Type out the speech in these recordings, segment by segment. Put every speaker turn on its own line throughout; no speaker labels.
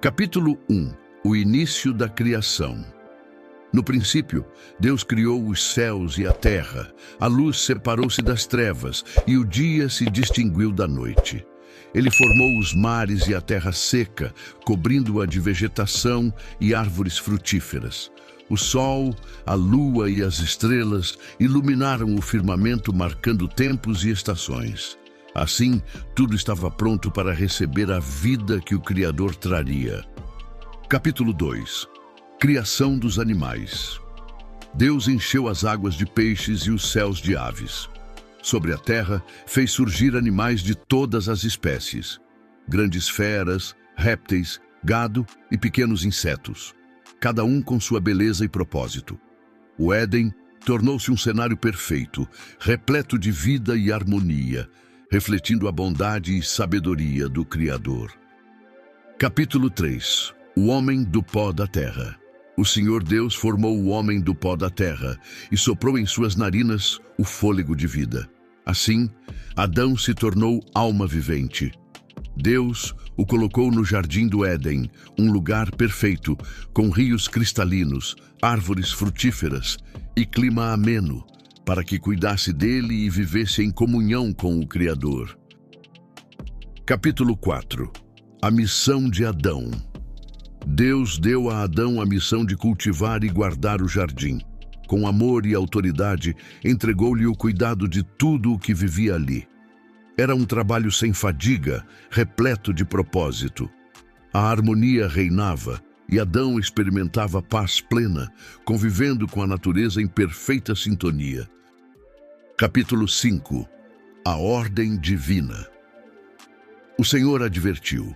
Capítulo 1. O início da criação. No princípio, Deus criou os céus e a terra. A luz separou-se das trevas e o dia se distinguiu da noite. Ele formou os mares e a terra seca, cobrindo-a de vegetação e árvores frutíferas. O sol, a lua e as estrelas iluminaram o firmamento, marcando tempos e estações. Assim, tudo estava pronto para receber a vida que o Criador traria. Capítulo 2. Criação dos animais. Deus encheu as águas de peixes e os céus de aves. Sobre a terra, fez surgir animais de todas as espécies, grandes feras, répteis, gado e pequenos insetos, cada um com sua beleza e propósito. O Éden tornou-se um cenário perfeito, repleto de vida e harmonia, refletindo a bondade e sabedoria do Criador. Capítulo 3. O homem do pó da terra. O Senhor Deus formou o homem do pó da terra e soprou em suas narinas o fôlego de vida. Assim, Adão se tornou alma vivente. Deus o colocou no jardim do Éden, um lugar perfeito, com rios cristalinos, árvores frutíferas e clima ameno, para que cuidasse dele e vivesse em comunhão com o Criador. Capítulo 4. A missão de Adão. Deus deu a Adão a missão de cultivar e guardar o jardim. Com amor e autoridade, entregou-lhe o cuidado de tudo o que vivia ali. Era um trabalho sem fadiga, repleto de propósito. A harmonia reinava e Adão experimentava paz plena, convivendo com a natureza em perfeita sintonia. Capítulo 5. A ordem divina. O Senhor advertiu: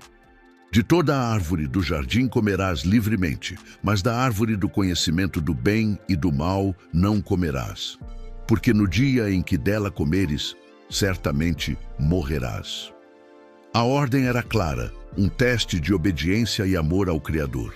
de toda a árvore do jardim comerás livremente, mas da árvore do conhecimento do bem e do mal não comerás, porque no dia em que dela comeres, certamente morrerás. A ordem era clara, um teste de obediência e amor ao Criador.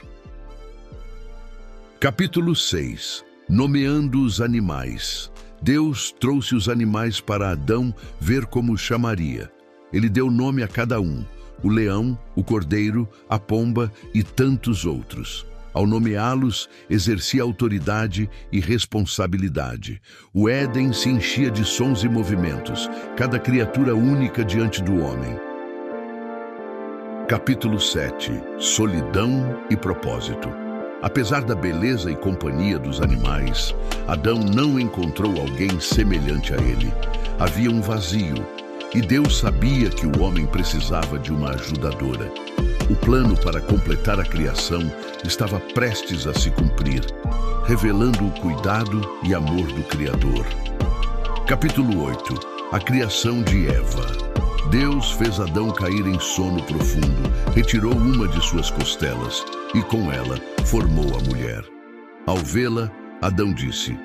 Capítulo 6. Nomeando os animais. Deus trouxe os animais para Adão ver como os chamaria. Ele deu nome a cada um: o leão, o cordeiro, a pomba e tantos outros. Ao nomeá-los, exercia autoridade e responsabilidade. O Éden se enchia de sons e movimentos, cada criatura única diante do homem. Capítulo 7. Solidão e propósito. Apesar da beleza e companhia dos animais, Adão não encontrou alguém semelhante a ele. Havia um vazio. E Deus sabia que o homem precisava de uma ajudadora. O plano para completar a criação estava prestes a se cumprir, revelando o cuidado e amor do Criador. Capítulo 8. A criação de Eva. Deus fez Adão cair em sono profundo, retirou uma de suas costelas e com ela formou a mulher. Ao vê-la, Adão disse: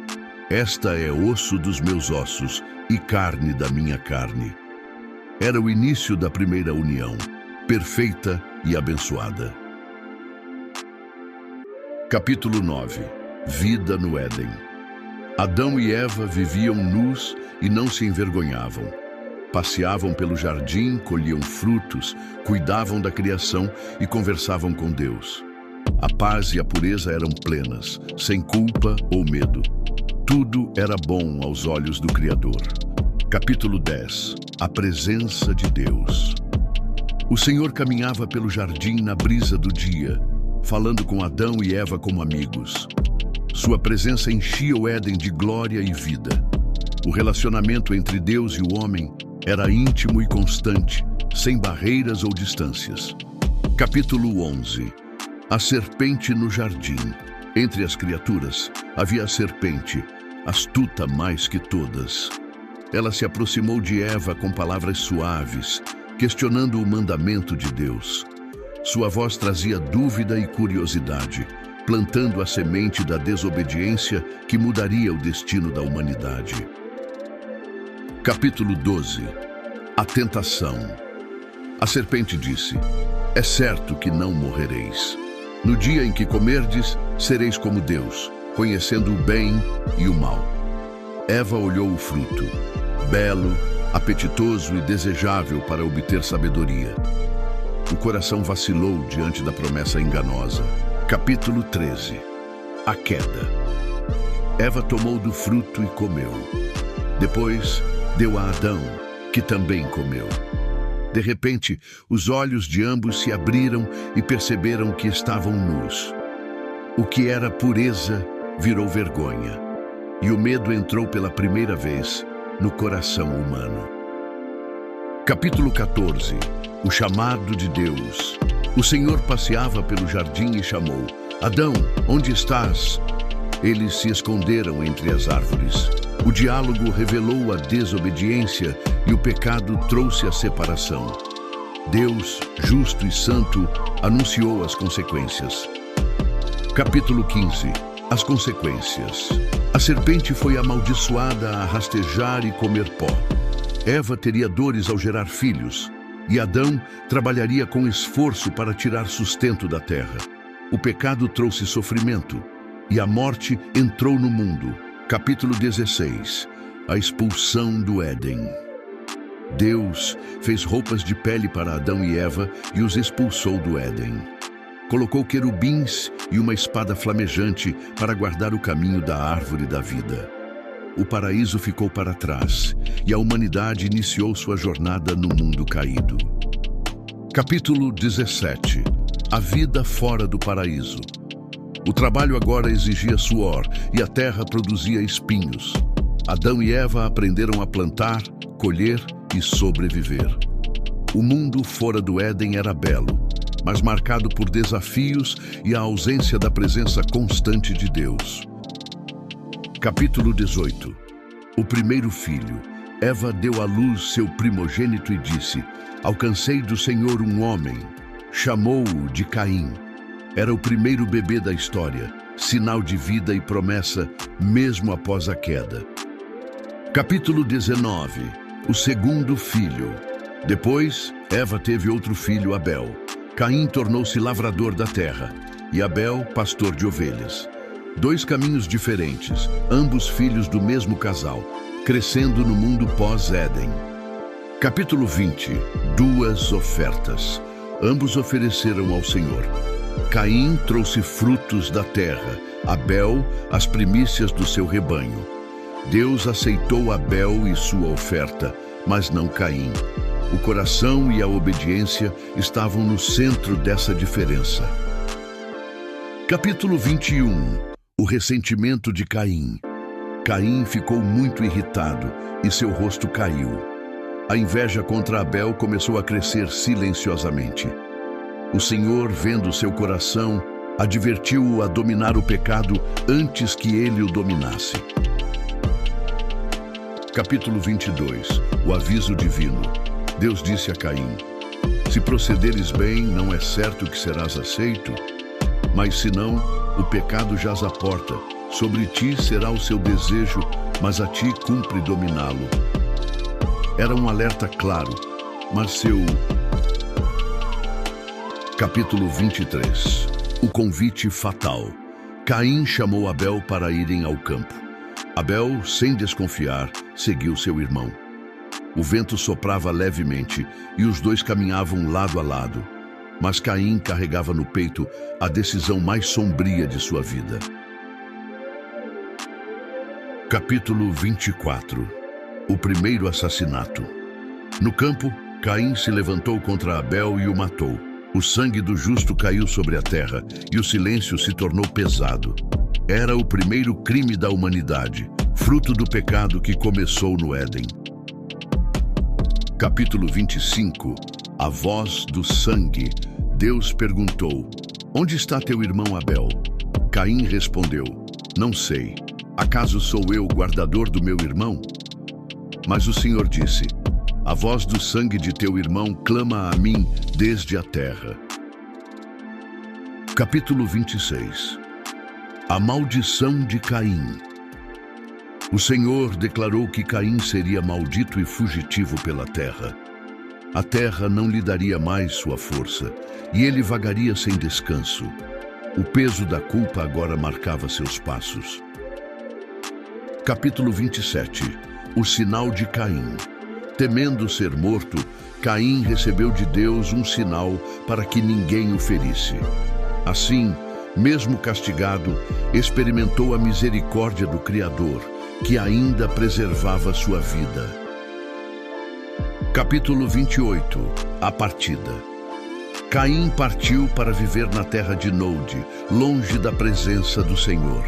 esta é osso dos meus ossos e carne da minha carne. Era o início da primeira união, perfeita e abençoada. Capítulo 9. Vida no Éden. Adão e Eva viviam nus e não se envergonhavam. Passeavam pelo jardim, colhiam frutos, cuidavam da criação e conversavam com Deus. A paz e a pureza eram plenas, sem culpa ou medo. Tudo era bom aos olhos do Criador. Capítulo 10. A presença de Deus. O Senhor caminhava pelo jardim na brisa do dia, falando com Adão e Eva como amigos. Sua presença enchia o Éden de glória e vida. O relacionamento entre Deus e o homem era íntimo e constante, sem barreiras ou distâncias. Capítulo 11. A serpente no jardim. Entre as criaturas havia a serpente, astuta mais que todas. Ela se aproximou de Eva com palavras suaves, questionando o mandamento de Deus. Sua voz trazia dúvida e curiosidade, plantando a semente da desobediência que mudaria o destino da humanidade. Capítulo 12. A tentação. A serpente disse: é certo que não morrereis. No dia em que comerdes, sereis como Deus, conhecendo o bem e o mal. Eva olhou o fruto, belo, apetitoso e desejável para obter sabedoria. O coração vacilou diante da promessa enganosa. Capítulo 13. A queda. Eva tomou do fruto e comeu. Depois, deu a Adão, que também comeu. De repente, os olhos de ambos se abriram e perceberam que estavam nus. O que era pureza virou vergonha, e o medo entrou pela primeira vez no coração humano. Capítulo 14. O chamado de Deus. O Senhor passeava pelo jardim e chamou: Adão, onde estás? Eles se esconderam entre as árvores. O diálogo revelou a desobediência e o pecado trouxe a separação. Deus, justo e santo, anunciou as consequências. Capítulo 15. As consequências. A serpente foi amaldiçoada a rastejar e comer pó. Eva teria dores ao gerar filhos, e Adão trabalharia com esforço para tirar sustento da terra. O pecado trouxe sofrimento, e a morte entrou no mundo. Capítulo 16. A expulsão do Éden. Deus fez roupas de pele para Adão e Eva e os expulsou do Éden. Colocou querubins e uma espada flamejante para guardar o caminho da árvore da vida. O paraíso ficou para trás e a humanidade iniciou sua jornada no mundo caído. Capítulo 17. A vida fora do paraíso. O trabalho agora exigia suor e a terra produzia espinhos. Adão e Eva aprenderam a plantar, colher e sobreviver. O mundo fora do Éden era belo, mas marcado por desafios e a ausência da presença constante de Deus. Capítulo 18. O primeiro filho. Eva deu à luz seu primogênito e disse: Alcancei do Senhor um homem. Chamou-o de Caim. Era o primeiro bebê da história, sinal de vida e promessa, mesmo após a queda. Capítulo 19. O segundo filho. Depois, Eva teve outro filho, Abel. Caim tornou-se lavrador da terra, e Abel, pastor de ovelhas. Dois caminhos diferentes, ambos filhos do mesmo casal, crescendo no mundo pós-Éden. Capítulo 20. Duas ofertas. Ambos ofereceram ao Senhor. Caim trouxe frutos da terra, Abel as primícias do seu rebanho. Deus aceitou Abel e sua oferta, mas não Caim. O coração e a obediência estavam no centro dessa diferença. Capítulo 21. O ressentimento de Caim. Caim ficou muito irritado e seu rosto caiu. A inveja contra Abel começou a crescer silenciosamente. O Senhor, vendo seu coração, advertiu-o a dominar o pecado antes que ele o dominasse. Capítulo 22. O aviso divino. Deus disse a Caim: Se procederes bem, não é certo que serás aceito, mas se não, o pecado jaz à porta. Sobre ti será o seu desejo, mas a ti cumpre dominá-lo. Era um alerta claro, mas seu... Capítulo 23. O convite fatal. Caim chamou Abel para irem ao campo. Abel, sem desconfiar, seguiu seu irmão. O vento soprava levemente e os dois caminhavam lado a lado. Mas Caim carregava no peito a decisão mais sombria de sua vida. Capítulo 24. O primeiro assassinato. No campo, Caim se levantou contra Abel e o matou. O sangue do justo caiu sobre a terra e o silêncio se tornou pesado. Era o primeiro crime da humanidade, fruto do pecado que começou no Éden. Capítulo 25. A voz do sangue. Deus perguntou: Onde está teu irmão Abel? Caim respondeu: Não sei. Acaso sou eu o guardador do meu irmão? Mas o Senhor disse: A voz do sangue de teu irmão clama a mim desde a terra. Capítulo 26. A maldição de Caim. O Senhor declarou que Caim seria maldito e fugitivo pela terra. A terra não lhe daria mais sua força, e ele vagaria sem descanso. O peso da culpa agora marcava seus passos. Capítulo 27. O sinal de Caim. Temendo ser morto, Caim recebeu de Deus um sinal para que ninguém o ferisse. Assim, mesmo castigado, experimentou a misericórdia do Criador, que ainda preservava sua vida. Capítulo 28. A partida. Caim partiu para viver na terra de Nod, longe da presença do Senhor.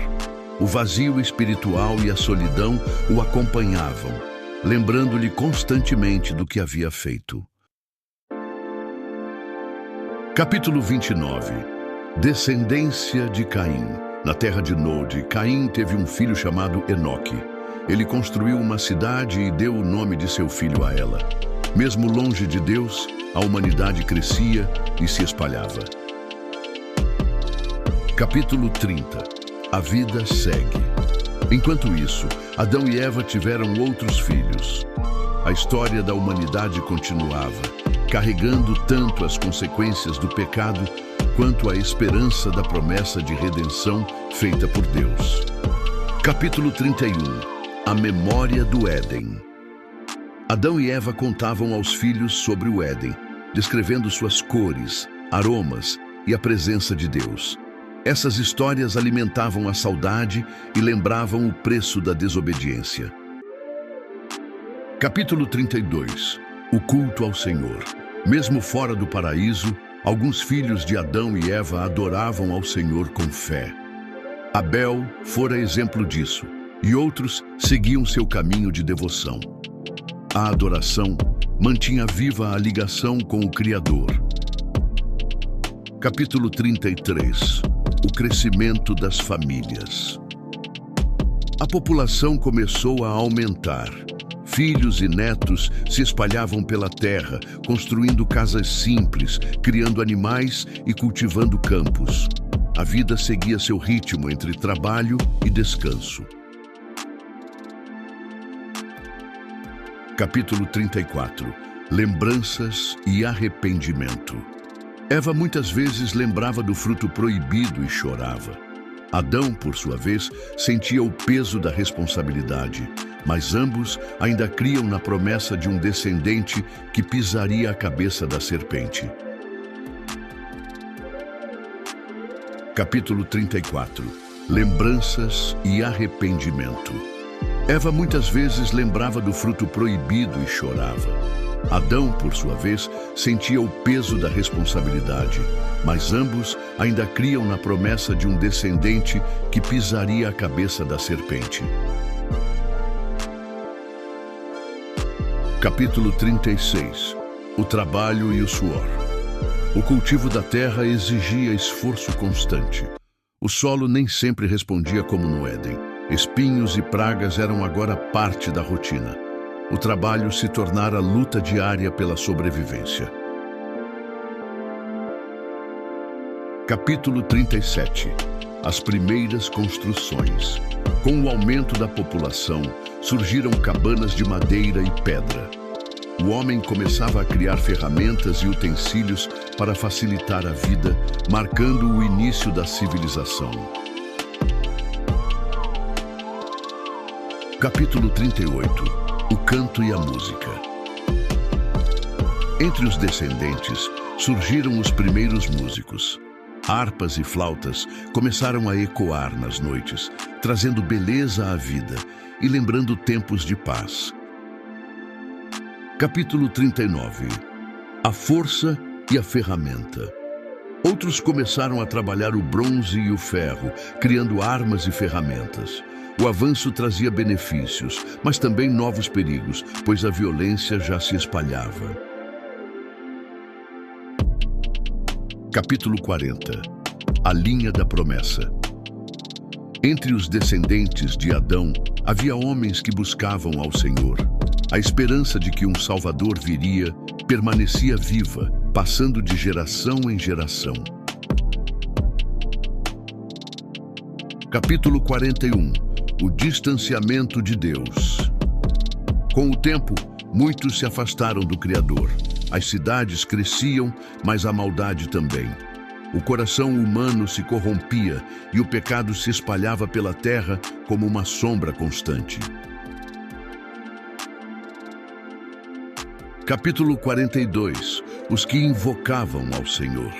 O vazio espiritual e a solidão o acompanhavam, lembrando-lhe constantemente do que havia feito. Capítulo 29. Descendência de Caim. Na terra de Nod, Caim teve um filho chamado Enoque. Ele construiu uma cidade e deu o nome de seu filho a ela. Mesmo longe de Deus, a humanidade crescia e se espalhava. Capítulo 30. A vida segue. Enquanto isso, Adão e Eva tiveram outros filhos. A história da humanidade continuava, carregando tanto as consequências do pecado quanto a esperança da promessa de redenção feita por Deus. Capítulo 31. A memória do Éden. Adão e Eva contavam aos filhos sobre o Éden, descrevendo suas cores, aromas e a presença de Deus. Essas histórias alimentavam a saudade e lembravam o preço da desobediência. Capítulo 32. O culto ao Senhor. Mesmo fora do paraíso, alguns filhos de Adão e Eva adoravam ao Senhor com fé. Abel fora exemplo disso, e outros seguiam seu caminho de devoção. A adoração mantinha viva a ligação com o Criador. Capítulo 33. O crescimento das famílias. A população começou a aumentar. Filhos e netos se espalhavam pela terra, construindo casas simples, criando animais e cultivando campos. A vida seguia seu ritmo entre trabalho e descanso. Capítulo 34. Lembranças e arrependimento. Eva muitas vezes lembrava do fruto proibido e chorava. Adão, por sua vez, sentia o peso da responsabilidade, mas ambos ainda criam na promessa de um descendente que pisaria a cabeça da serpente. Capítulo 34. Lembranças e arrependimento. Eva muitas vezes lembrava do fruto proibido e chorava. Adão, por sua vez, sentia o peso da responsabilidade, mas ambos ainda criam na promessa de um descendente que pisaria a cabeça da serpente. Capítulo 36. O trabalho e o suor. O cultivo da terra exigia esforço constante. O solo nem sempre respondia como no Éden. Espinhos e pragas eram agora parte da rotina. O trabalho se tornara luta diária pela sobrevivência. Capítulo 37. As primeiras construções. Com o aumento da população, surgiram cabanas de madeira e pedra. O homem começava a criar ferramentas e utensílios para facilitar a vida, marcando o início da civilização. Capítulo 38. O canto e a música. Entre os descendentes, surgiram os primeiros músicos. Harpas e flautas começaram a ecoar nas noites, trazendo beleza à vida e lembrando tempos de paz. Capítulo 39. A força e a ferramenta. Outros começaram a trabalhar o bronze e o ferro, criando armas e ferramentas. O avanço trazia benefícios, mas também novos perigos, pois a violência já se espalhava. Capítulo 40. A linha da promessa. Entre os descendentes de Adão, havia homens que buscavam ao Senhor. A esperança de que um Salvador viria permanecia viva, passando de geração em geração. Capítulo 41. O distanciamento de Deus. Com o tempo, muitos se afastaram do Criador. As cidades cresciam, mas a maldade também. O coração humano se corrompia e o pecado se espalhava pela terra como uma sombra constante. Capítulo 42. Os que invocavam ao Senhor.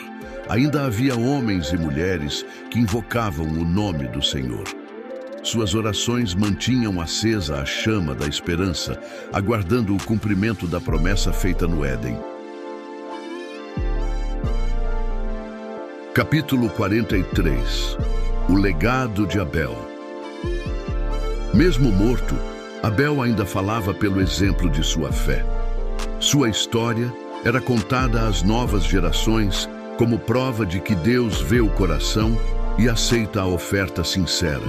Ainda havia homens e mulheres que invocavam o nome do Senhor. Suas orações mantinham acesa a chama da esperança, aguardando o cumprimento da promessa feita no Éden. Capítulo 43. O legado de Abel. Mesmo morto, Abel ainda falava pelo exemplo de sua fé. Sua história era contada às novas gerações como prova de que Deus vê o coração e aceita a oferta sincera.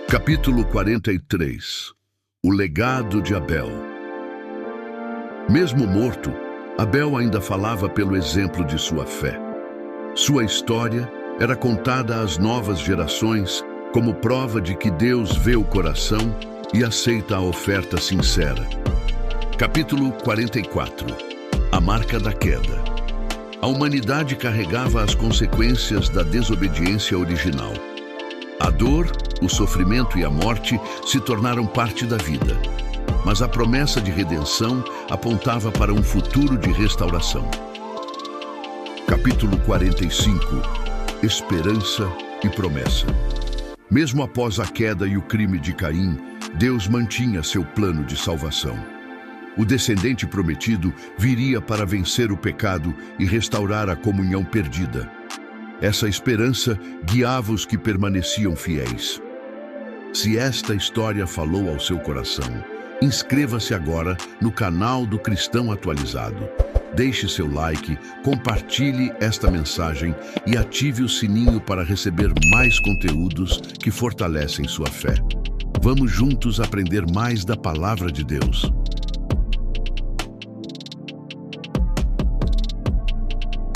Capítulo 43. O legado de Abel. Mesmo morto, Abel ainda falava pelo exemplo de sua fé. Sua história era contada às novas gerações como prova de que Deus vê o coração e aceita a oferta sincera. Capítulo 44. A marca da queda. A humanidade carregava as consequências da desobediência original. A dor, o sofrimento e a morte se tornaram parte da vida, mas a promessa de redenção apontava para um futuro de restauração. Capítulo 45. Esperança e promessa. Mesmo após a queda e o crime de Caim, Deus mantinha seu plano de salvação. O descendente prometido viria para vencer o pecado e restaurar a comunhão perdida. Essa esperança guiava os que permaneciam fiéis. Se esta história falou ao seu coração, inscreva-se agora no canal do Cristão Atualizado. Deixe seu like, compartilhe esta mensagem e ative o sininho para receber mais conteúdos que fortalecem sua fé. Vamos juntos aprender mais da Palavra de Deus.